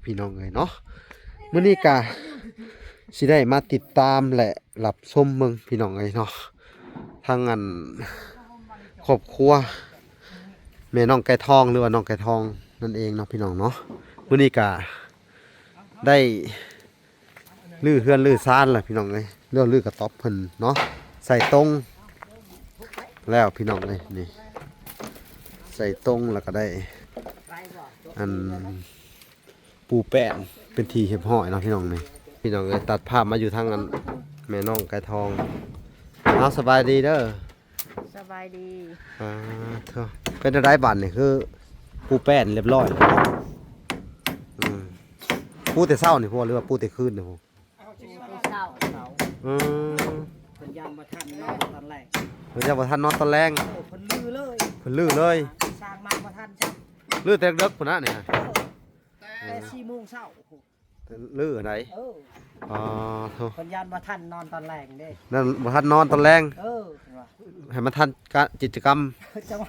พี่น้องเอ้ยเนาะมื้อนี้ก็สิได้มาติดตามและรับชมเบิ่งพี่น้องเอ้ยเนาะทางอันครอบครัวแม่น้องไก่ทองหรือว่าน้องไก่ทองนั่นเองเนาะพี่น้องเนาะมื้อนี้ก็ได้ลื้อเฮือนลื้อซานล่ะพี่น้องเอ้ยลื้อกระต๊อบเพิ่นเนาะใส่ตรงแล้วพี่น้องเอ้ยนี่ใส่ตรงแล้วก็ได้อันปูแป้นเป็นทีเห็บห้อยเนาะพี่น้องนี่พี่น้องเลยตัดภาพมาอยู่ทางนั้นแม่น้องไก่ทองเอาสบายดีเด้อสบายดีเธอเป็นอะไรบ้านนี่คือปูแป้นเรียบร้อยปูแต่เช้านี่พวกหรือว่าปูแต่คืนนี่พวกเศร้าคนยามมาทันนอนตอนแรกเพิ่นยังบ่ทันนอนตอนแรงคนลื้อเลยสร้างมาบ่ทันจับลื้อแต่เด็กพุ่นน่ะนี่แต่4 โมงเช้าลื้อไหนคนยามมาทันนอนตอนแรกเด้นั่นบ่ทันนอนตอนแรงให้มันทันกิจกรรมจัง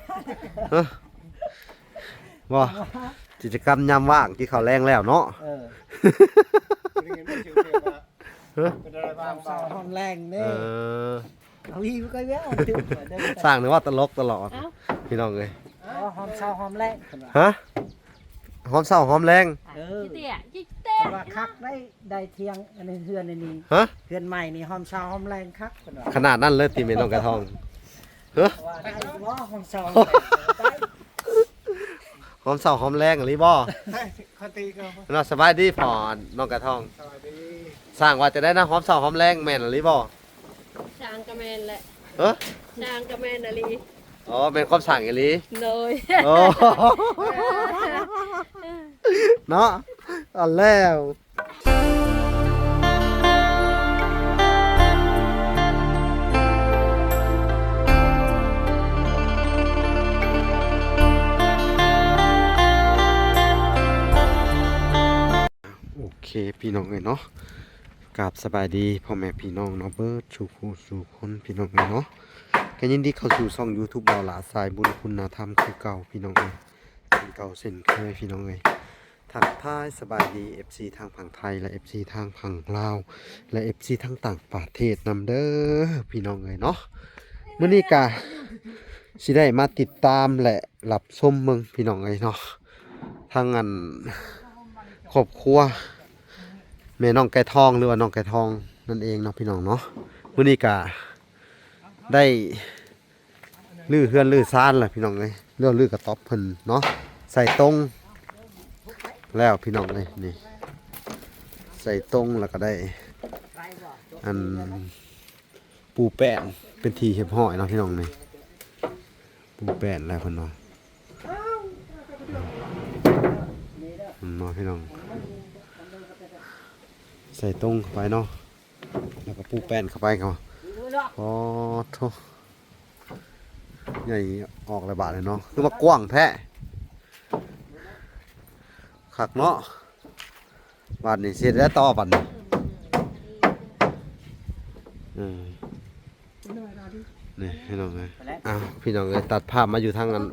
บ่กิจกรรมยามว่างที่เขาแรงแล้วเนาะเป็นอะไรบ้างสาวหอมแรงเด้เอาอีกก็แววสร้างนึกว่าตลกตลอดพี่น้องเอ้ยหอมสาวหอมแรงฮะหอมเศร้าหอมแรงเตี้ยจิ๊กเต้ว่าคักได้เที่ยงอันนี้เฮือนอันนี้เฮือนใหม่นี่หอมสาวหอมแรงคักขนาดนั้นเลยตีแม่น้องไก่ทองได้บ่หอมสาวหอมเศร้าหอมแรงหรือบ่คันตีก็น่าสบายดีพอน้องไก่ทองสบายดีสร้างว่าจะได้นะหอมเศร้าหอมแรงแม่นหรือบ่จางกระแมนแหละจางกระแมนอะไรอ๋อเป็นความสั่งอย่างนี้เลยเนาะอันแล้วโอเคพี่น้องเลยเนาะกราบสบายดีพ่อแม่พี่น้องเนาะเบิร์ดสู่คนพี่น้องเลยเนาะก็ยินดีเข้าสู่ช่อง YouTube บ่าวหลาสายบุญคุณธรรมคือเก่าพี่น้องเอ้ยเป็นเก่าเส้นเคยพี่น้องเอ้ยทักทายสบายดี FC ทางฝั่งไทยและ FC ทางฝั่งลาวและ FC ทางต่างประเทศนำเด้อพี่น้องเอ้ยเนาะมื้อนี้ก็สิได้มาติดตามและรับชมเบิ่งพี่น้องเอ้ยเนาะทางอันครอบครัวแม่น้องไก่ทองหรือว่าน้องไก่ทองนั่นเองเนาะพี่น้องเนาะมื้อนี้ก็ได้ลื้อเฮือนลื้อซานล่ะพี่น้องเอ้ยลื้อกระต๊อบเพิ่นเนาะใส่ตรงแล้วพี่น้องเอ้ยนี่ใส่ตรงแล้วก็ได้อันปูแป้นเป็นทีเห็บห้อยเนาะพี่น้องนี่ปูแป้นแล้วเพิ่นเนาะเนาะพี่น้องใส่ตรงเข้าไปเนาะแล้วก็ปูแป้นเข้าไปครับโอ้โธ่ใหญ่ออกระบาดเลยเนาะคือว่ากว้างแท้ขักเนาะบาดนี่เสร็จแล้วต่อบัดนี่นี่พี่น้องเลยพี่น้องเลยตัดภาพมาอยู่ทางนั้น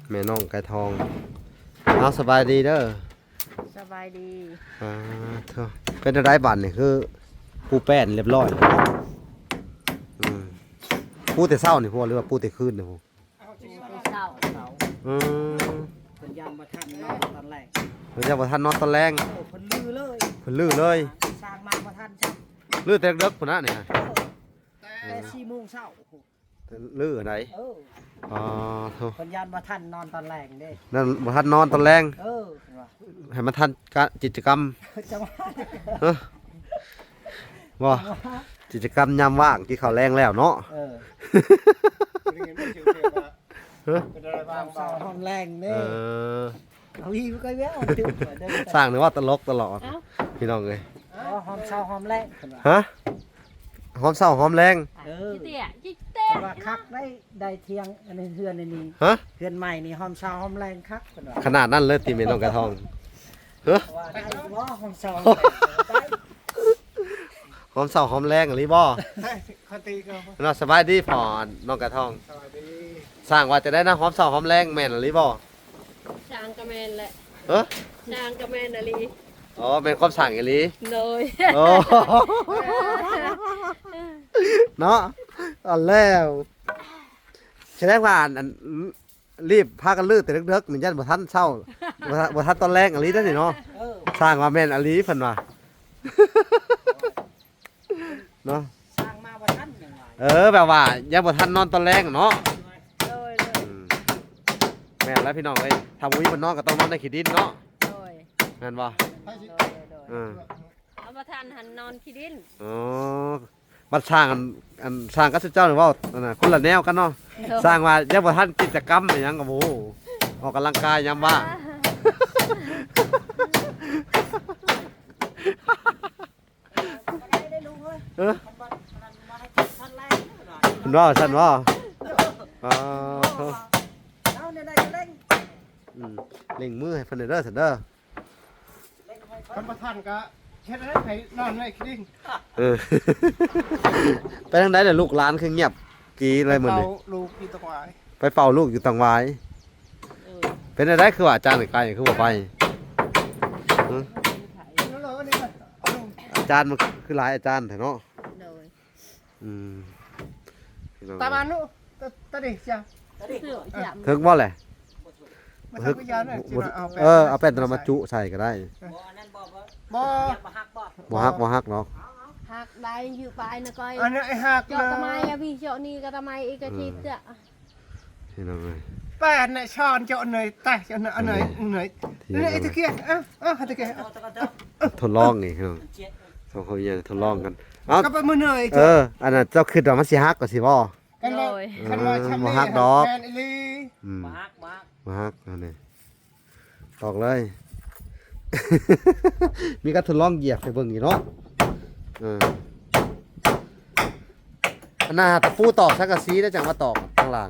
แม่น้องไก่ทองเอาสบายดีเด้อสบายดีเธอเป็นอะไรบ้านนี่คือปูแป้นเรียบร้อยปูแต่เช้านี่พวกหรือว่าปูแต่คืนนี่พวกเศร้าคนยามมาทันนอนตอนแรกเพิ่นยังบ่ทันนอนตอนแรงคนลื้อเลยสร้างมาบ่ทันจับลื้อแต่เด็กพุ่นน่ะนี่แต่4 โมงเช้าลื้อไหนคนยามมาทันนอนตอนแรกเด้นั่นบ่ทันนอนตอนแรงให้มันทันกิจกรรมจังบ่กิจกรรมยามว่างที่เขาแรงแล้วเนาะเป็นอะไรบ้างสาวหอมแรงเด้เอาอีกก็แววสร้างนึกว่าตลกตลอดพี่น้องเอ้ยหอมสาวหอมแรงฮะหอมเศร้าหอมแรงเตี้ยจิ๊กเต้ว่าคักได้เที่ยงอันนี้เฮือนอันนี้เฮือนใหม่นี่หอมสาวหอมแรงคักขนาดนั้นเลยตีแม่น้องไก่ทองได้บ่หอมสาวหอมเศร้าหอมแรงหรือบ่คันตีก็น่าสบายดีพอน้องไก่ทองสบายดีสร้างว่าจะได้นะหอมเศร้าหอมแรงแม่นหรือบ่จางกระแมนแหละจางกระแมนอะไร อ๋อเป็นความสั่งอีหลี โดย โอ้ เนาะอันแล้วแสดงว่าอันรีบพากันลื้อแต่เด็กๆนี่ยันบ่ทันเช้าบ่ทันตอนแรกอีหลีเด้อนี่เนาะ เออ สร้างว่าแม่นอีหลีเพิ่นว่าเนาะ สร้างมาบ่ทันจังหวะ แบบว่ายังบ่ทันนอนตอนแรกเนาะ โดย อืมแม่นแล้วพี่น้องเอ้ยถ้าบ่มีบ่นอนก็ต้องนอนในขี้ดินเนาะ โดย แม่นบ่ โดย อืม เอามาทานหันนอนขี้ดิน อ๋อบัดสร้างอันสร้างกับเจ้านี่เว้าอันน่ะคนละแนวกันเนาะสร้างว่ายังบ่ทันกิจกรรมอิหยังก็บ่ฮู้ออกกำลังกายยามว่าง ได้ลุงเอ้ย เออ มันมาให้ท่านแรกหน่อย คุณว่าฉันว่าอ๋อ เอาเนี่ยได้ก็เล่น อืมเล่งมือให้เพิ่นเด้อซั่นเด้อ ท่านประธานก็เฮ็ดให้นอนในคลิง เออ ไปทางใดล่ะลูกหลานคือเงียบกีเลยมื้อ เอา นี้ ลูกอีตะวาย ไปเฝ้าลูกอยู่ตังวาย เออ เป็นอะไรคือว่าอาจารย์ไกลคือบ่ไปหึ นั่นเลยนี่ก็เอาลูก อาจารย์มันคือหลายอาจารย์แท้เนาะ โดย อืมพี่น้อง ตาบานนุตาดิจ้ะ เสื้อจำ ถึงบ่แหละ มาทำพยานน่ะจิเอาไป เอาเป็นตัวมาจุใส่ก็ได้ บ่นั่นบ่บ่ บ่ บ่ฮักบ่ บ่ฮักเนาะ หักได้อยู่ไปนะก้อย อันนี้ไอ้หัก เจาะทำไมอะพี่เจาะนี่ก็ทำไมอีกอาทิตย์อะ พี่น้องเอ้ย แป้นน่ะช้อนเจาะเหนื่อยแต่เจาะเหนื่อยเหนื่อย ที่ นี่ไอ้ตะเกียบตะเกียบ เอาตะกันเด้อ ทดลองนี่พี่น้อง เจ็ด สองคนยังทดลองกันเอ้า ก็ไปมือเหนื่อย อันนั้นเจ้าคิดว่ามันสิฮักก็สิบ่ กันว่ากันว่าชำ บ่ฮักดอก แม่นอีหลี อืม บ่ฮักบ่ฮัก บ่ฮักอันนี้ตอกเลย มีการทดลองเหยียบให้เบิ่งอีกเนาะอันน่ะตะปูตอกสังกะสีได้จังว่าตอกข้างหลัง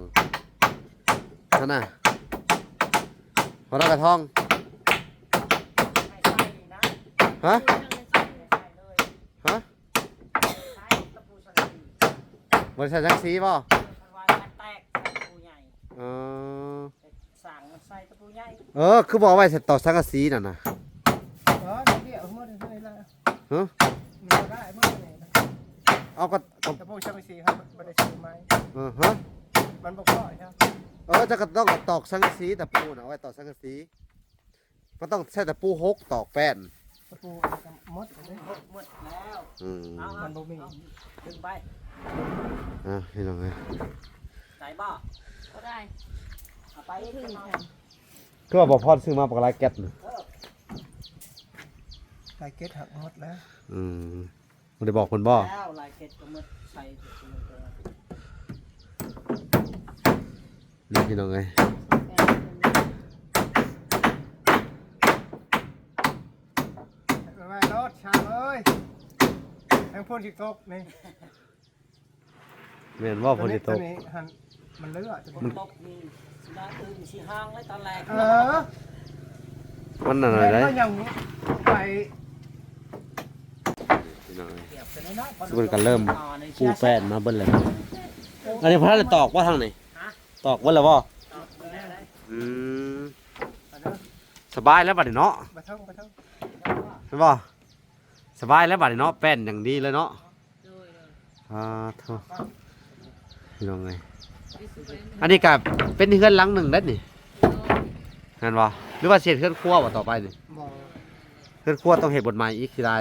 นั่นน่ะพอแล้วกระท่อง ให้ใส่นะ ฮะ ใส่เลย ฮะ ใส่ตะปูใส่ บริษัทสังกะสีป่ะ คันว่ามันแตกใส่ตะปูใหญ่ เออ สั่งใส่ตะปูใหญ่ คือบอกไว้ใส่ตอกสังกะสีนั่นน่ะ อ๋อเดี๋ยวหมดเลยละ ฮะ มันได้หมดเลย เอาก็ ตะปูช่างสีครับบ่ได้ซื้อไม้ ฮะ มันบ่พอครับ จะก็ต้องตอกสังกะสีตะปูน่ะเอาไว้ตอกสังกะสีมันต้องใช้ตะปูหกตอกแป้น ตะปูหมดเลย หมดแล้ว อืม เอา มันบ่มี ดึงไป พี่น้องเอ้ย ใส่บ่ ก็ได้ เอาไป ถึง ขึ้นมา คือว่าบ่พอซื้อมาปากลายแก๊สน่ะ ไก่เก็ดหักหมดแล้ว บ่ได้บอกเพิ่นบ่ แล้วลายเก็ดก็หมดใส่ตะปูเออ นี่พี่น้องเอ้ย ไม่รถชามเอ้ยแองพ่นสิตกนี่ แม่นว่าเพิ่นสิตก นี้หันมันเลือด มันตกนี่สิได้ตื่นสิห้างเลยตอนแรก มันนั่นน่ะได้ ก็ยังไป พี่น้องเอ้ย เก็บไปน้อยๆ สมมุติก็เริ่ม ปูแป้นมาเบิ่นแล้วอันนี้พระได้ตอกว่าทางไหนตอกเบิ่นแล้วบ่อืมสบายแล้วบัดนี้เนาะ ไปท่อง ใช่บ่สบายแล้วบัดนี้เนาะแป้นอย่างดีเลยเนาะ โดย โธ่พี่น้องเอ้ยอันนี้ก็เป็นเฮือนหลังหนึ่งเด้นี่นั่นบ่หรือว่าเศษเฮือนครัวบ่ต่อไปนี่ บอก เฮือนครัวต้องเฮ็ดบทใหม่อีกทีใด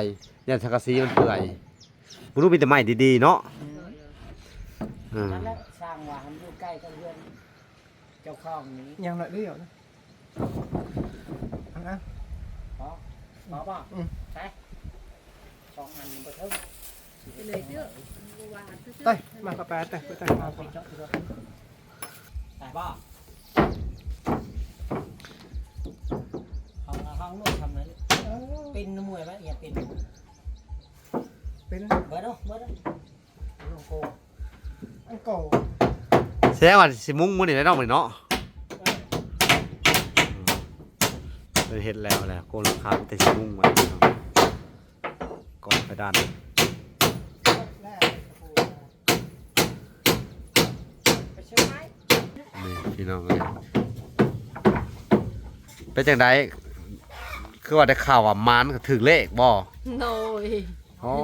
ยันสังกะสีมันเปื่อยบ่รู้มีแต่ไม้ดีๆเนาะอืม นั่นแหละสร้างว่ามันอยู่ใกล้กับเรือนเจ้าของนี้ ยังหน่อยเดียวนะนะ ขอบ่ใช่สองอันบ่เทิง ไปเลยเด้อว่าเสื้อ เต้ยมากระแปะแต่ไปมา ไปเจาะที่รถแต่บ่ห้องนู้นทำนั้นเป็นมวยไหมอย่าเป็น เป็น เบิดเด้อลงโก อังโก แสดงว่าสิมุ้งมื้อนี้ได้เนาะมื้อนี้เนาะเฮ็ดแล้วแหละโกนราคามีแต่สิมุ้งมาพี่น้องก่อนไปด้าน ไปเชื่อไหม นี่พี่น้องเอ้ยเป็นจังได คือว่าได้ข่าวว่ามานก็ถึกเลขบ่ โดย อ๋อ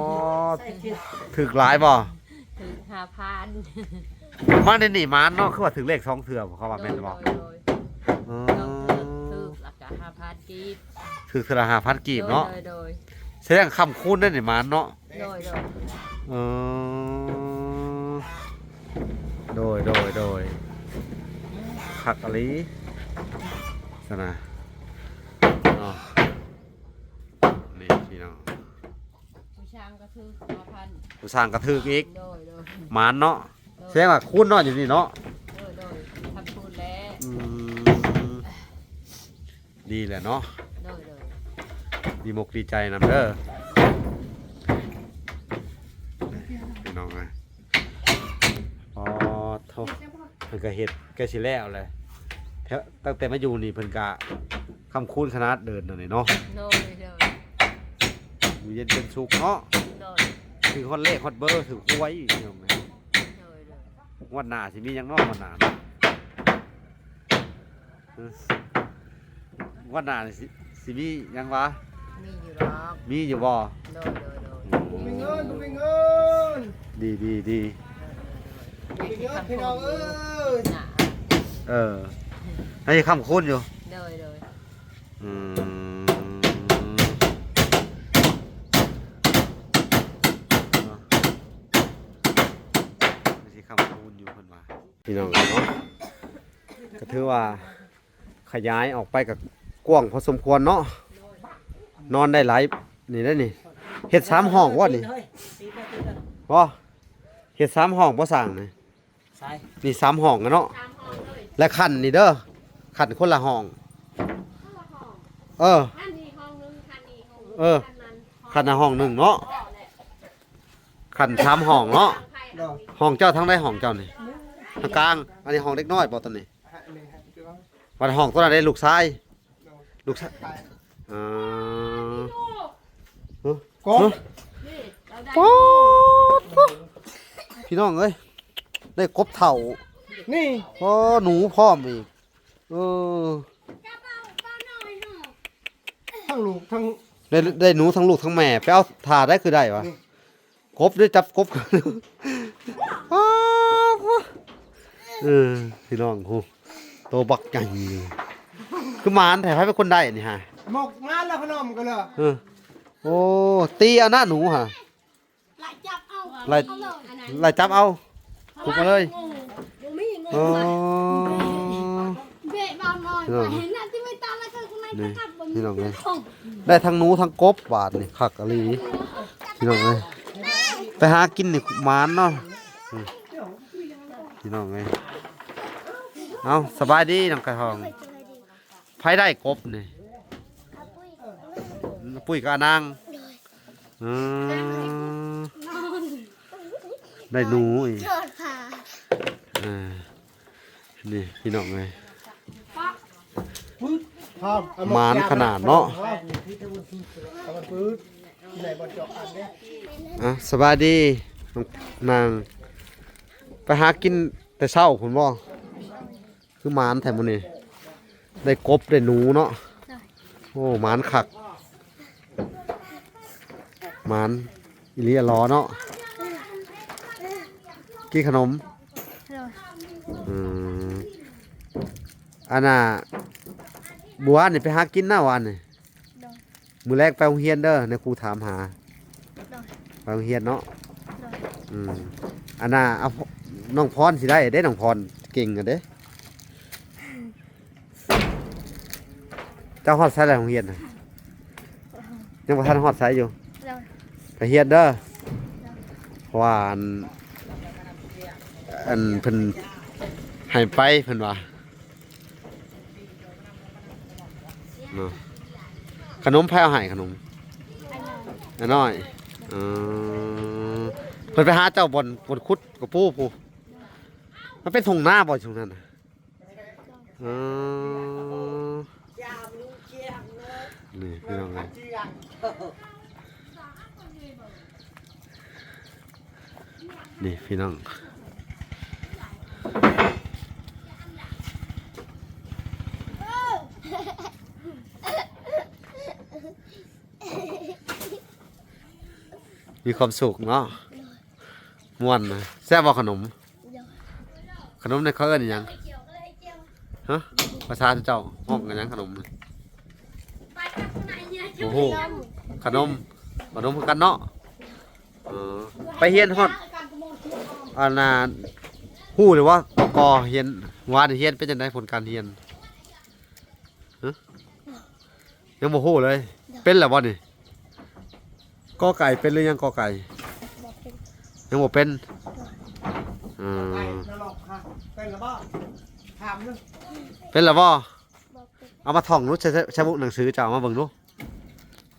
ถึกหลายบ่ ถึง5,000 มาได้นี่มานเนาะคือว่าถึกเลข2เทื่อบ่เขาว่าแม่นบ่ โดย อ๋อ ถึกแล้วก็5,000กีบ ถึกเทื่อละ5,000กีบเนาะ โดย แสดงคำคูณได้นี่มานเนาะ โดย เออโดยคักอะลีสนะอ๋อนี่พี่น้อง ผู้ช่างก็ถึก5,000 ผู้สร้างกระทึกอีก โดย มานเนาะแสดงว่าคูณเนาะอยู่นี่เนาะ โดยทำทุนแล้ว อืมดีแหละเนาะ โดย ดีมกดีใจนำเด้อพี่น้องไงอ๋อโทษเพิ่นก็เฮ็ดแกสิแล้วแหละแท้ตั้งแต่มาอยู่นี่เพิ่นก็คำคูณขนาดเดินนั่นนี่เนาะ โดย อยู่เย็นเป็นสุขเนาะ โดย ถึงฮอดเลขฮอดเบอร์ถึงหวยพี่น้องไง โดย วันหน้าสิมีหยังเนาะวันหน้าเนาะวันหน้านี่สิมีหยังวะ มีอยู่หรอก มีอยู่บ่ โดย กูมีเงินกูมีเงิน ดี กูมีเงินพี่น้องเอ้ย น่ะ เออให้คำคูณอยู่ โดย อืมสิคำคูณอยู่เพิ่นว่าพี่น้องเนาะก็ถือว่าขยายออกไปกับกว้างพอสมควรเนาะนอนได้หลายนี่ได้นี่เฮ็ด3ห้องว่านี่บ่เฮ็ด3ห้องบ่สร้างนี่ ใช่ นี่3ห้องกันเนาะ ตามห้องเลย และคันนี่เด้อคันคนละห้อง เออ คันนี้ห้องนึงคันนี้ห้องนึง เออ คันนั้น คันละห้องหนึ่งเนาะ พ่อแหละ คัน3ห้องเนาะ ไผ่ ดอก ห้องเจ้าทั้งได้ห้องเจ้านี่ทางกลางอันนี้ห้องเล็กน้อยบ่ตอนนี้วันห้องตัวนั้นได้ลูกชายลูกชายอ่าเฮ้ กบ นี่เราได้ ป๊อดพี่น้องเอ้ยได้กบเถ่า นี่ อ๋อหนูพร้อมอีกเออ ทั้งลูกทั้ง ได้หนูทั้งลูกทั้งแม่ไปเอาถ่าได้คือได้วะกบด้วยจับกบกันอ้าวเออพี่น้องฮูโตบักใหญ่คือหมานแต่ให้เป็นคนได้นี่ฮะ หมกงานแล้วพนมกันเลย เออโอ้ตีเอาหน้าหนูฮะ ไล่จับเอา ไล่ เอาเลยอันนั้น ไล่จับเอาถูกมาเลย บ่มีเงิน อ๋อ เบะเบาหน่อยไปเห็นน่ะที่ไม่ตามแล้วคือข้างใน นี่ กระตับบน พี่น้องเลย ของ ได้ทั้งหนูทั้งกบบาทนี่คักอะไรพี่น้องเลยไปหากินนี่หมานเนาะอืมพี่น้องเลยเอาสบายดีน้องไก่ทองไผได้กบนี่ปุ้ยกับนางอืมได้หนูอีกอ่านี่พี่น้องเลย พร้อมเอ หมานขนาดเนาะ เอามันปื๊ดไหนบนเจาะอันเนี้ย อ่ะสบายดีน้องนางไปหากินแต่เช้าผมบ่คือหมานแถมมันนี่ได้กบได้หนูเนาะโอ้หมานคักหมานอิลีอลอเนาะกินขนมอืมอันน่ะบัวนี่ไปหากินหน้าวันนี่มือแรกไปโรงเรียนเด้อในครูถามหาไปโรงเรียนเนาะอืมอันน่ะเอาน้องพรสิได้เด้น้องพรเก่งกันเด้เจ้าฮอดไซส์อะไรโรงเรียนน่ะยังบ่ทันฮอดไซส์อยู่ไปเรียนเด้อเพราะว่าอันเพิ่นให้ไปเพิ่นว่าเนาะขนมไผเอาให้ขนมอันน้อยเพิ่นไปหาเจ้าบนคุดกับปูผู้มันเป็นทงหน้าบ่ช่วงนั้นน่ะนี่พี่น้องเลยนี่พี่น้อง มีความสุขเนาะม่วนนะแซ่บบ่ขนม ขนมในเขาเอิ้นอิหยังฮะภาษาเจ้าห้องกันหยังขนมโอ้โหขนมคือกันเนาะไปเฮียนฮอดอันน่ะฮู้หรือว่ากอเฮียนวานเฮียนเป็นจังได๋ผลการเฮียนฮะยังบ่ฮู้เลย เป็นแล้วบ่นี่กอไก่เป็นหรือยังกอไก่ยังบ่เป็น ไปนรกค่ะเป็นหรือเปล่าถามนึง เป็นแล้วบ่เอามาท่องดูใช้บุกหนังสือจะเอามาเบิ่งดู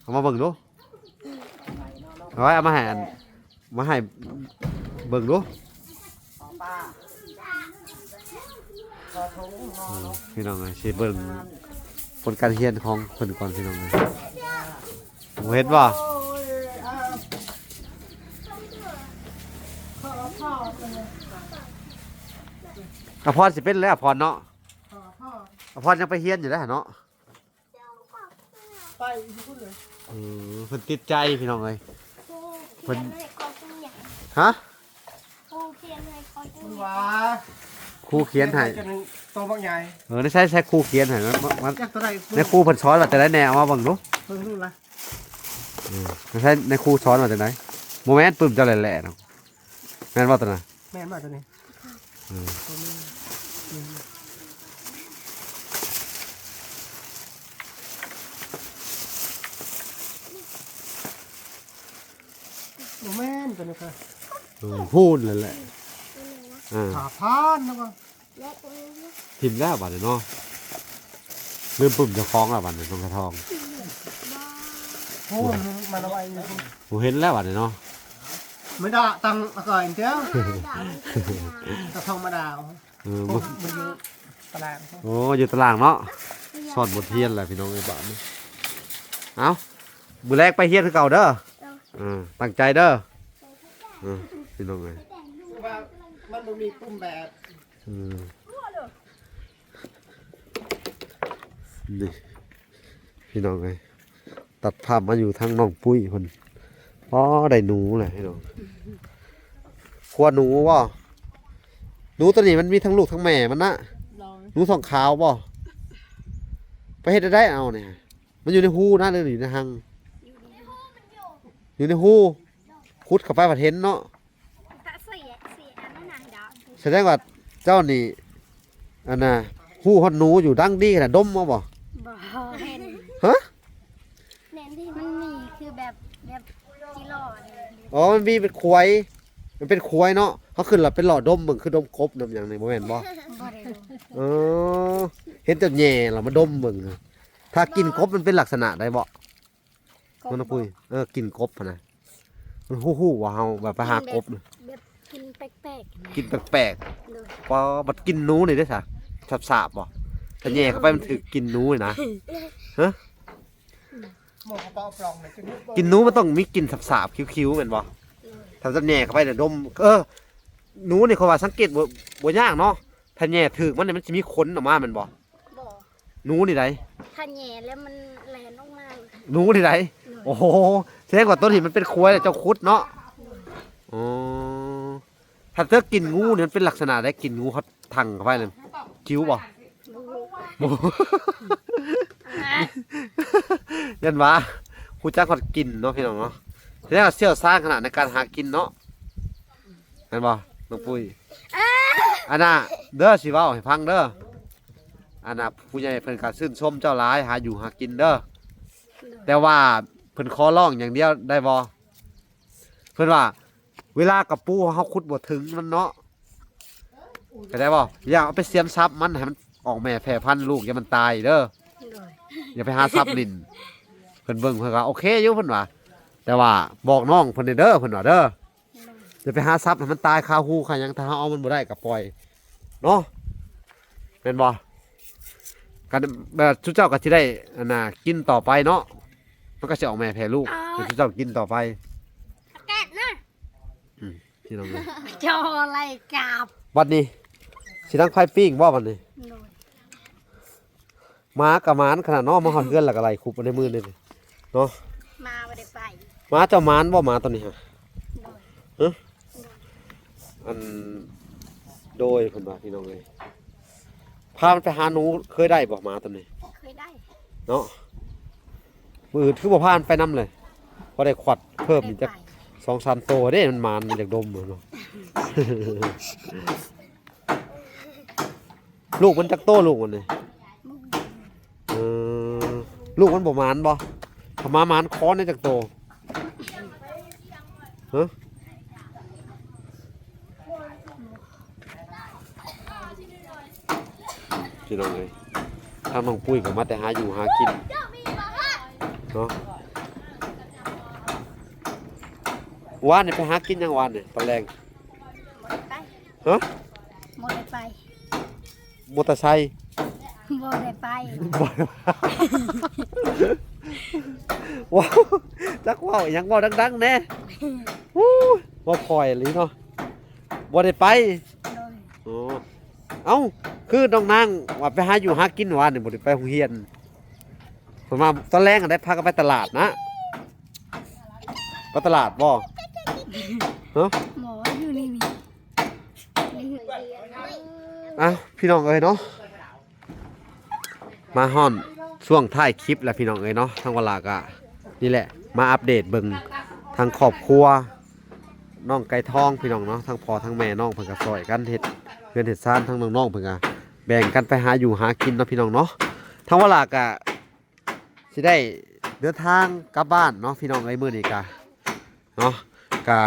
เอามาเบิ่งดูเอาไว้เอามาให้เบิ่งดูพี่น้องเอ้ยสิเบิ่งผลการเรียนของเพิ่นก่อนพี่น้องเอ้ยบ่เห็นบ่อภรสิเป็นแล้วอภรเนาะอภรยังไปเรียนอยู่เด้อเนาะ ไปพูดเลย เพิ่นติดใจพี่น้องเอ้ย เพิ่นก็ต้องอยาก ฮะ ครูเขียนให้เขาต้อ คุ ง ณ อยาก ว่า ครูเขียนให้ จนโตบางใหญ่ นี่ใช้ครูเขียนให้มัน จักตัวใด ในครูเพิ่นสอนว่าแต่ละแนวเอามาเบิ่งดู เพิ่งรู้ละ ไม่ใช่ในครูสอนว่าแต่ไหนโมเมนต์ปึ้มเจ้าแหล่ๆเนาะแม่นว่าตัวน่ะ แม่นมาตัวนี้หนูแม่นตัวนี้ค่ะ พูดนั่นแหละอ่า ขาพานนะว่า และตรงนี้ พิมพ์แล้วบัดนี้เนาะลืมปึ้มเจ้าของแล้วบัดนี้ตรงกระทอง โอ้มันเอาไว้อยู่ ผมเห็นแล้วบัดนี้เนาะ ไม่ได้ตังอากาศเจ้า ด่า กระทองมาดาว มัน มันอยู่ตาราง โอ้อยู่ตารางเนาะสอนบทเรียนแหละพี่น้องไอ้บ้านนี่เอามื้อแรกไปเรียนคือเก่าเด้อตั้งใจเด้อพี่น้องเอ้ย ว่ามันบ่มีปุ่มแบบ นี่พี่น้องเอ้ยตัดภาพมาอยู่ทางน้องปุ้ยคนอ๋อได้หนูแหละพี่น้องควรหนูบ่หนูตัวนี้มันมีทั้งลูกทั้งแม่มันนะ ลอง หนูสองขาวบ่ไปเฮ็ดได้เอาเนี่ยมันอยู่ในหูนะหรืออยู่ในหังอยู่ในหูคุดเข้าไปว่าเห็นเนาะ ถ้าเสียอันนั้นน่ะดาว แสดงว่าเจ้านี่อันน่ะหูฮอดหนูอยู่ดังดีขนาดดมมาบ่ บ่เห็น ฮะ เน้นที่มันมีคือแบบจิหลอด อ๋อมันมีเป็นควายมันเป็นควายเนาะเขาขึ้นแล้วเป็นหลอดดมเบิ่งคือดมกบดมอย่างนี้บ่แม่นบ่ บ่ได้รู้ อ๋อเห็นแต่แย่แล้วมาดมเบิ่งนะถ้ากินกบมันเป็นลักษณะใดบ่มันนะปุ้ยกินกบหั่นน่ะมันฮู้ๆว่าเฮาแบบไปหากบน่ะ แบบกินแปลก กินแปลก ๆเลย ๆพอบัดกินหนูนี่ได้ซะสาบๆบ่ถ้าแย่เข้าไปมันถึกกินหนูนี่นะฮะ หมอเขาเปาปล่องเลยจะนึก กินหนูมันต้องมีกลิ่นสาบๆคิ้วๆแม่นบ่ถ้าจะแย่เข้าไปเนี่ยดมหนูนี่เขาว่าสังเกตบ่ยากเนาะถ้าแย่ถึกมันเนี่ยมันสิมีขนออกมาแม่นบ่ บ่ หนูนี่ได ถ้าแหย่แล้วมันแลนออกมาเลย หนูที่ไหนโอ้โหแสดงว่าต้นหินมันเป็นควายแหละเจ้าคุดเนาะอ๋อถ้าเธอกินงูเนี่ยมันเป็นลักษณะได้กินงูเขาทังเข้าไปเลยคิ้วบ่บ่ยันวะผู้จ้างเขากินเนาะพี่น้องเนาะแสดงว่าเสี่ยวซ่างขนาดในการหากินเนาะเห็นบ่น้องปุ้ยอันน่ะเด้อสิเว้าให้ฟังเด้ออันน่ะผู้ใหญ่เพิ่นก็ชื่นชมเจ้าหลายหาอยู่หากินเด้อแต่ว่าเพิ่นขอร้องอย่างเดียวได้บ่เพิ่นว่าเวลากับปูเฮาขุดบ่ถึงมันเนาะเข้าใจบ่อย่าเอาไปเสียมซับมันให้มันออกแม่แพร่พันธุ์ลูกอย่ามันตายเด้อ เลย อย่าไปหาซับลิ้นเพิ่นเบิ่งเพิ่นว่าโอเคอยู่เพิ่นว่าแต่ว่าบอกน้องเพิ่นเด้อเพิ่นว่าเด้ออย่าไปหาซับให้มันตายคาหูคาหยังถ้าเฮาเอามันบ่ได้ก็ปล่อยเนาะแม่นบ่กันแบบทุกเจ้าก็สิได้อันน่ะกินต่อไปเนาะมันก็สิออกแม่แพร่ลูกให้ทุกเจ้ากินต่อไป แกะนะ พี่น้องเอ้ย จออะไรกาบ วันนี้สิทั้งไข่ปิ้งบ่วันนี้ เลย หมากับหมานขนาดเนาะมาหอนเฮือนแล้วก็ไหลคุบในมือนี่เนาะ มาบ่ได้ไป หมาเจ้าหมานบ่หมาตัวนี้ฮะ อันโดยเพิ่นว่าพี่น้องเอ้ยพามันไปหาหนูเคยได้บ่หมาตัวนี้ เคยได้ เนาะมือคือบ่พามันไปนํเลยพอได้ขวัดเพิ่มอีกจัก ได้ไป 2-3 โตเด้มันมานมันอยากดมเหมือนเนาะ ลูกมันจักโตลูกมันนี่เออลูกมันบ่มานบ่ถ้ามามานค้อนได้จักโตฮะพี่น้องเอ้ยทางน้องปุ้ยก็มาแต่หาอยู่หากินเนาะวานนี่ไปหากินยังวานนี่ตอนแรง ไป ฮะ หมดได้ไป มอเตอร์ไซค์ หมดได้ไป บ่ว้าวจักว้าวอีหยังว้าวดังๆแน่วู้บ่พอยอีหลีเนาะบ่ได้ไป โดย อ๋อเอ้าคือน้องนางว่าไปหาอยู่หากินวานนี่บ่ได้ไปโรงเรียนเพิ่นมาตอนแรกก็ได้พากันไปตลาดนะไปตลาดบ่ฮะ หมออยู่นี่นี่ อ่ะพี่น้องเอ้ยเนาะมาฮ้อนช่วงท้ายคลิปแล้วพี่น้องเอ้ยเนาะทางเวลาก็นี่แหละมาอัปเดตเบิ่งทางครอบครัวน้องไก่ทองพี่น้องเนาะทั้งพ่อทั้งแม่น้องเพิ่นก็ซอยกันเฮ็ดเรือนเฮ็ดซ่านทั้งน้องๆเพิ่นก็แบ่งกันไปหาอยู่หากินเนาะพี่น้องเนาะทางเวลาก็สิได้เดินทางกลับบ้านเนาะพี่น้องเอ้ยมื้อนี้ก็เนาะก็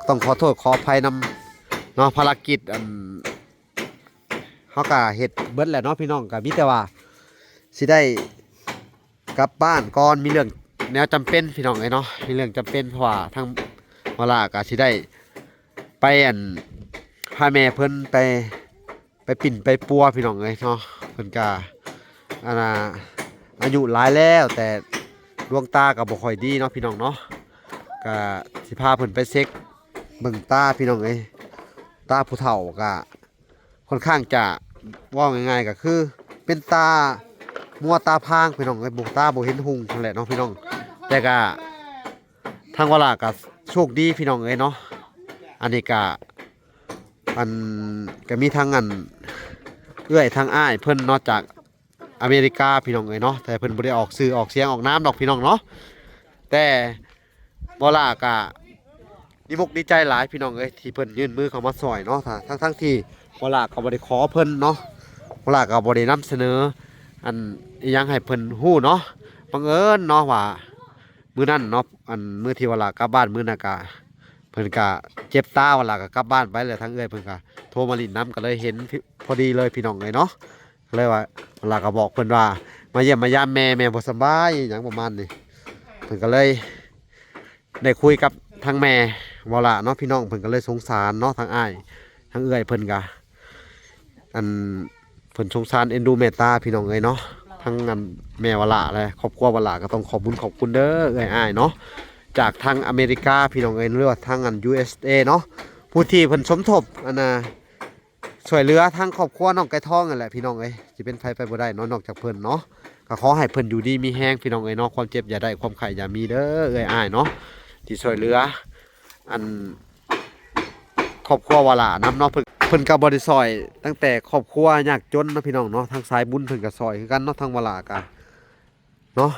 ต้องขอโทษขออภัยนำเนาะภารกิจเฮาก็เฮ็ดเบิดแหละเนาะพี่น้องก็มีแต่ว่าสิได้กลับบ้านก่อนมีเรื่องแนวจำเป็นพี่น้องเอ้ยเนาะมีเรื่องจำเป็นเพราะว่าทางเวลาก็สิได้ไปพาแม่เพิ่นไปปิ่นไปปัวพี่น้องเอ้ยเนาะเพิ่นก็อายุหลายแล้วแต่ดวงตาก็บ่ค่อยดีเนาะพี่น้องเนาะก็สิพาเพิ่นไปเช็คเบิ่งตาพี่น้องเอ้ยตาผู้เฒ่าก็ค่อนข้างจะว่าง่ายๆก็คือเป็นตามัวตาพางพี่น้องเอ้ยบ่ตาบ่เห็นหุ่งนั่นแหละเนาะพี่น้องแต่ก็ทางเวลาก็โชคดีพี่น้องเอ้ยเนาะอันนี้ก็มีทางเอื้อยทางอ้ายเพิ่นเนอกจากอเมริกาพี่น้องเอ้ยเนาะแต่เพิ่นบ่ได้ออกสื่อออกเสียงออกน้ำดอกพี่น้องเนาะแต่เวลาก็ดีมุกดีใจหลายพี่น้องเอ้ยที่เพิ่นยื่นมือเข้ามาซอยเนาะทั้งที่เวลาก็บ่ได้ขอเพิ่นเนาะเวลาก็บ่ได้นำเสนออีหยังให้เพิ่นฮู้เนาะบังเอิญเนาะว่ามื้อนั้นเนาะมื้อที่เวลากลับบ้านมื้อนั้นก็เพิ่นก็เจ็บตาเวลาก็กลับบ้านไปแล้วทั้งเอ้ยเพิ่นก็โทรมาลิ้นน้ำก็เลยเห็นพอดีเลยพี่น้องเอ้ยเนาะก็เลยว่าเวลาก็บอกเพิ่นว่ามาเยี่ยมมายามแม่บ่สบายหยังประมาณนี้เพิ่นก็เลยได้คุยกับทางแม่เวลาเนาะพี่น้องเพิ่นก็เลยสงสารเนาะทางอ้ายทางเอ้ยเพิ่นก็เพิ่นสงสารเอ็นดูเมตตาพี่น้องเอ้ยเนาะทั้งแม่วลาและครอบครัววลาก็ต้องขอบคุณเด้อเอ้ยอ้ายเนาะจากทางอเมริกาพี่น้องเอ้ยหรือว่าทางUSA เนาะผู้ที่เพิ่นสมทบช่วยเหลือทางครอบครัวน้องไก่ทองนั่นแหละพี่น้องเอ้ยสิเป็นไผไปบ่ได้เนาะนอกจากเพิ่นเนาะก็ขอให้เพิ่นอยู่ดีมีแฮงพี่น้องเอ้ยเนาะความเจ็บอย่าได้ความไข้อย่ามีเด้อเอ้ยอ้ายเนาะที่ช่วยเหลือครอบครัววลานำเนาะเพิ่นก็บ่ได้ซอยตั้งแต่ครอบครัวยากจนเนาะพี่น้องเนาะทางสายบุญเพิ่นก็ซอยคือกันเนาะทางวลาก็เนาะ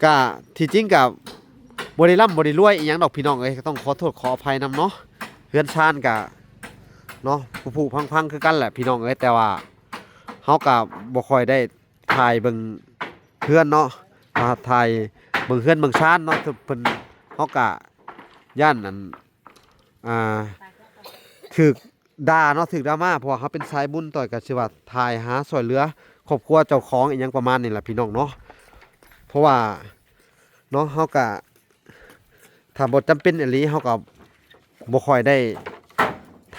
ก็ที่จริงก็บ่ได้ร่ำบ่ได้รวยอีหยังดอกพี่น้องเอ้ยก็ต้องขอโทษขออภัยนำเนาะเฮือนชานก็เนาะผุพังคือกันแหละพี่น้องเอ้ยแต่ว่าเฮาก็บ่ค่อยได้ถ่ายเบิ่งเฮือนเนาะถ่ายเบิ่งเฮือนเบิ่งชานเนาะเพิ่นเฮาก็ย่านถูกด่าเนาะถูกดราม่าเพราะว่าเขาเป็นสายบุญต่อยกับสิว่าถ่ายหาช่วยเหลือครอบครัวเจ้าของอีหยังประมาณนี้แหละพี่น้องเนาะเพราะว่าเนาะเขาก็ถ้าบ่จำเป็นอีหลีเขาก็บ่ค่อยได้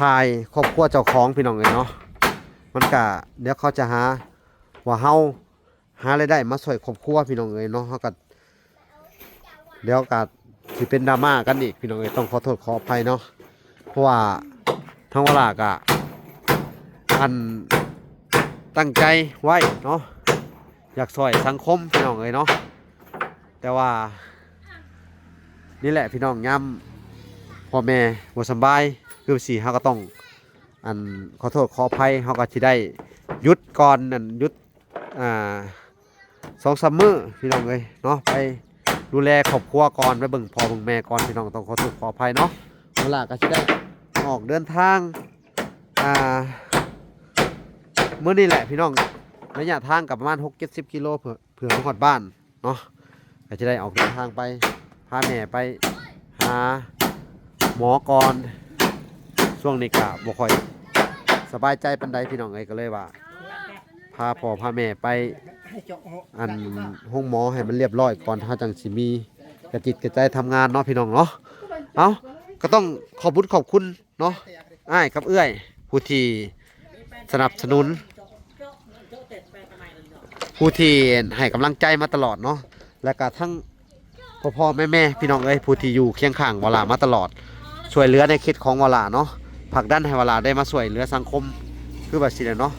ถ่ายครอบครัวเจ้าของพี่น้องเอ้ยเนาะมันก็เดี๋ยวเขาจะหาว่าเฮาหารายได้มาช่วยครอบครัวพี่น้องเอ้ยเนาะเขาก็เดี๋ยวก็สิเป็นดราม่ากันอีกพี่น้องเอ้ยต้องขอโทษขออภัยเนาะเพราะว่าทั้งเวลาก็ตั้งใจไว้เนาะอยากช่วยสังคมพี่น้องเอ้ยเนาะแต่ว่านี่แหละพี่น้องย้ พ่อแม่บ่สำบายคือสิเฮาก็ต้องอันขอโทษขออภัยเฮาก็สิได้หยุดก่อนนั่นหยุด2-3 มื้อพี่น้องเอ้ยเนาะไปดูแลครอบครัวก่อนไปเบิ่งพ่อเบิ่งแม่ก่อนพี่น้องต้องขอโทษขออภัยเนาะเวลาก็สิได้ออกเดินทางมื้อนี้แหละพี่น้องระยะทางก็ประมาณ 6-70 กิโลเพื่อมาฮอดบ้านเนาะก็จะได้ออกเดินทางไปพาแม่ไปหาหมอก่อนช่วงนี้ก็บ่ค่อยสบายใจปานใดพี่น้องเอ้ยก็เลยว่าพาพ่อพาแม่ไปอันห้องหมอให้มันเรียบร้อยก่อนเฮาจังสิมีกระจิตกระใจทำงานเนาะพี่น้องเนาะเอาก็ต้องขอบคุณเนาะอ้ายกับเอื้อยผู้ที่สนับสนุนผู้ที่ให้กำลังใจมาตลอดเนาะและก็ทั้งพ่อแม่พี่น้องเอ้ยผู้ที่อยู่เคียงข้างวลามาตลอดช่วยเหลือในคิดของวลาเนาะผลักดันให้วลาได้มาช่วยเหลือสังคมคือแบบสิเนาะ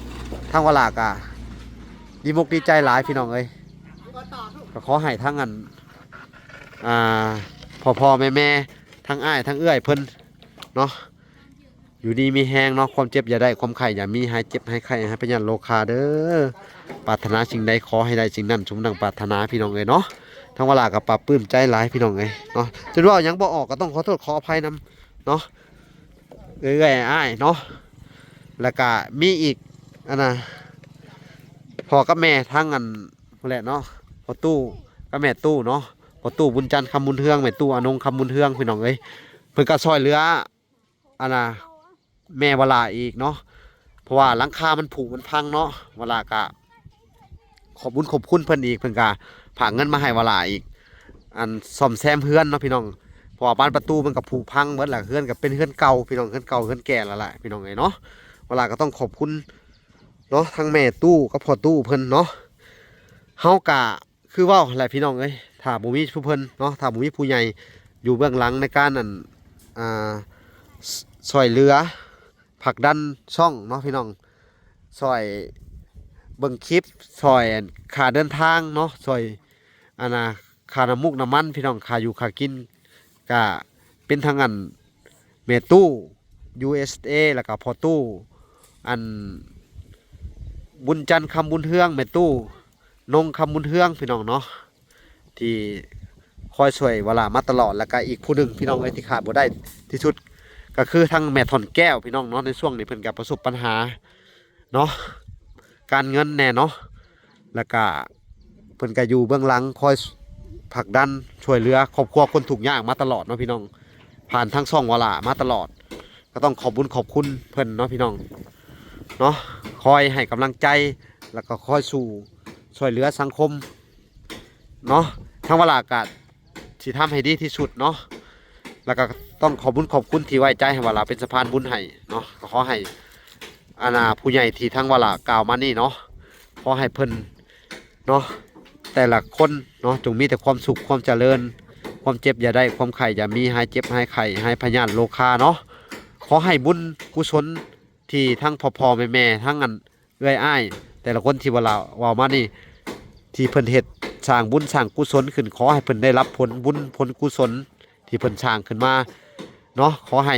ทั้งวลากะดีมุกดีใจหลายพี่น้องเอ้ยก็ขอให้ทั้งอันพ่อแม่ทั้งอ้ายทั้งเอื้อยเพิ่นเนาะอยู่ดีมีแฮงเนาะความเจ็บอย่าได้ความไข้อย่ามีหายเจ็บหายไข้ให้พยัญโลคาเด้อปรารถนาสิ่งใดขอให้ได้สิ่งนั้นสมดังปรารถนาพี่น้องเอ้ยเนาะทั้งเวลากับปรับปลื้มใจหลายพี่น้องเอ้ยเนาะจนว่ายังบ่ออกก็ต้องขอโทษขออภัยนำเนาะเอ้ยอ้ายเนาะแล้วก็มีอีกอันน่ะพ่อกับแม่ทั้งอันนั่นแหละเนาะพ่อตู้กับแม่ตู้เนาะพ่อตู้บุญจันทร์คำบุญเทืองแม่ตู้อนงคำบุญเทืองพี่น้องเอ้ยเพิ่นก็ช่วยเหลืออันน่ะแม่วลาอีกเนาะเพราะว่าหลังคามันผุมันพังเนาะวลากะขอบคุณเพิ่นอีกเพิ่นกะผากเงินมาให้วลาอีกอันซ่อมแซมเฮือนเนาะพี่น้องเพราะว่าบ้านประตูมันก็ผุพังเบิดแหละเฮือนก็เป็นเฮือนเก่าพี่น้องเฮือนเก่าเฮือนแก่แล้วแหละพี่น้องไงเนาะวลาก็ต้องขอบคุณเนาะทั้งแม่ตู้กับพ่อตู้เพิ่นเนาะเฮากะคือว่าแหละพี่น้องเอ้ยถ้าบ่มีผู้เพิ่นเนาะถ้าบ่มีผู้ใหญ่อยู่เบื้องหลังในการนั่นช่วยเหลือผลักดันช่องเนาะพี่น้องช่วยเบิ่งคลิปช่วยค่าเดินทางเนาะช่วยค่าน้ำมูกน้ำมันพี่น้องค่าอยู่ค่ากินก็เป็นทางอันเมตู้ USA แล้วก็พอตู้อันบุญจันทร์คำบุญเฮืองเมตู้นงคำบุญเฮืองพี่น้องเนาะที่คอยช่วยวลามาตลอดแล้วก็อีกผู้หนึ่งพี่น้องไอ้ที่ขาดบ่ได้ที่สุดก็คือทั้งแม่ถอนแก้วพี่น้องเนาะในช่วงนี้เพิ่นก็ประสบปัญหาเนาะการเงินแน่เนาะแล้วก็เพิ่นก็อยู่เบื้องหลังคอยผลักดันช่วยเหลือครอบครัวคนทุกข์ยากมาตลอดเนาะพี่น้องผ่านทั้งช่องวลามาตลอดก็ต้องขอบคุณเพิ่นเนาะพี่น้องเนาะคอยให้กำลังใจแล้วก็คอยช่วยเหลือสังคมเนาะทั้งวลาก็สิทำให้ดีที่สุดเนาะแล้วก็ต้องขอบคุณที่ไว้ใจให้วลาเป็นสะพานบุญให้เนาะขอให้ผู้ใหญ่ที่ทั้งวลากล่าวมานี่เนาะขอให้เพิ่นเนาะแต่ละคนเนาะจงมีแต่ความสุขความเจริญความเจ็บอย่าได้ความไข่อย่ามีหายเจ็บหายไข่หายพยาธิโลคาเนาะขอให้บุญกุศลที่ทั้งพ่อแม่ทั้งอันเอื้อยอ้ายแต่ละคนที่วลาว่ามานี่ที่เพิ่นเฮ็ดสร้างบุญสร้างกุศลขึ้นขอให้เพิ่นได้รับผลบุญผลกุศลที่เพิ่นสร้างขึ้นมาเนาะขอให้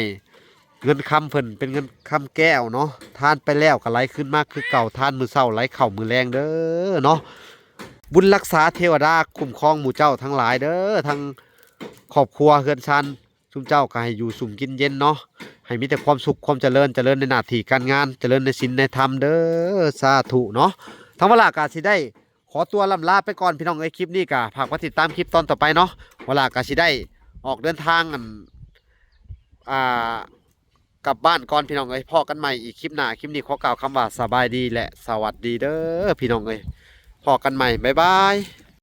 เงินคำเพิ่นเป็นเงินคำแก้วเนาะทานไปแล้วก็ไหลขึ้นมากคือเก่าทานมือเศร้าไหลเข่ามือแรงเด้อเนาะบุญรักษาเทวดาคุ้มครองหมู่เจ้าทั้งหลายเด้อทั้งครอบครัวเฮือนชันชุมเจ้าก็ให้อยู่สุขกินเย็นเนาะให้มีแต่ความสุขความเจริญในหน้าที่การงานเจริญในศีลในธรรมเด้อสาธุเนาะทั้งเวลากาสิได้ขอตัวลำลาไปก่อนพี่น้องคลิปนี้กะฝากติดตามคลิปตอนต่อไปเนาะเวลากาสิได้ออกเดินทางกลับบ้านก่อนพี่น้องพ่อกันใหม่อีกคลิปหน้าคลิปนี้ขอกล่าวคำว่าสบายดีและสวัสดีเด้อพี่น้องพ่อกันใหม่บ๊ายบาย